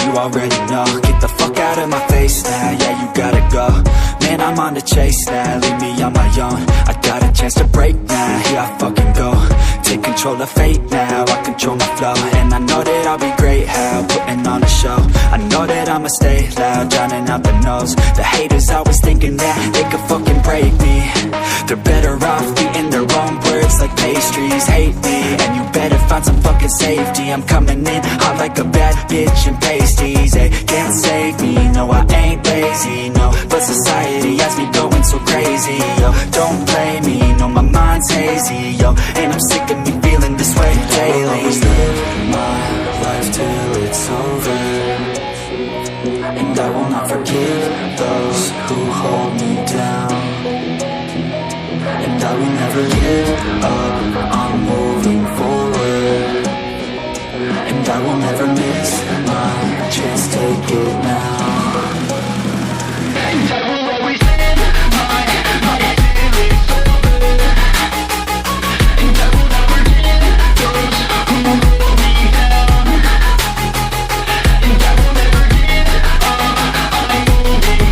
you already know. Get the fuck out of my face now, yeah, you gotta go. Man, I'm on the chase now, leave me on my own. I got a chance to break now, here I fucking go. Take control of fate now, I control my flow. And I know that I'll be great, how, putting on a show. I know that I'ma stay loud, drowning out the noise. The haters always thinking that they could fucking break me. They're better off eating their own words like pastries. Hate me, and you better find some fucking safety. I'm coming in hot like a bad bitch in pasties. They can't save me, no I ain't lazy, no. But society has me going so crazy, yo. Don't blame me, no my mind's hazy, yo. And I'm sick of me feeling this way daily. I'll always live my life till it's over, and I will not forgive those who hold me down. And I will never give up, I'm moving forward. And I will never miss my chance, take it now. And I will always live my life till it's over, and I will never give those who hold me down. And I will never give up, I'm moving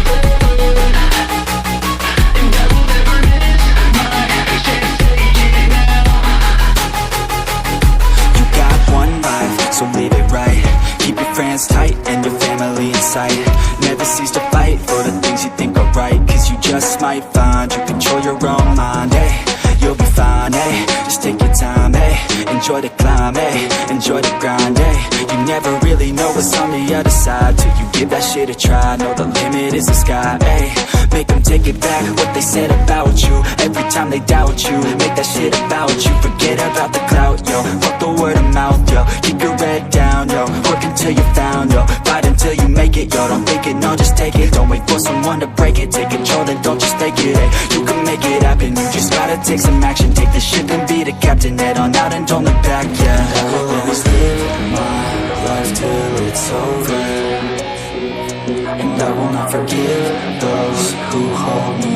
forward. And I will never miss my chance, take it now. You got one life, so live it right. Keep your friends tight and your family in sight. Never cease to fight for the things you think are right, cause you just might find you control your own mind, hey. You'll be fine, hey. Just take your time, hey. Enjoy the climb, hey. Enjoy the grind, hey. You never really know what's on the other side till you give that shit a try. Know the limit is the sky, hey. Make them take it back, what they said about you. Every time they doubt you, make that shit about you. Forget about the clout, yo. Fuck the word of mouth, yo. Keep your head down, yo. Work until you're found, yo. Fight until you make it, yo. Don't think it, no, just take it. Don't wait for someone to break it. Take control and don't just fake it, hey. You can make it happen, you just gotta take some action. Take the ship and be the captain. Head on out and don't look back, yeah. I will always live my life till it's over, and I will not forgive those who hold me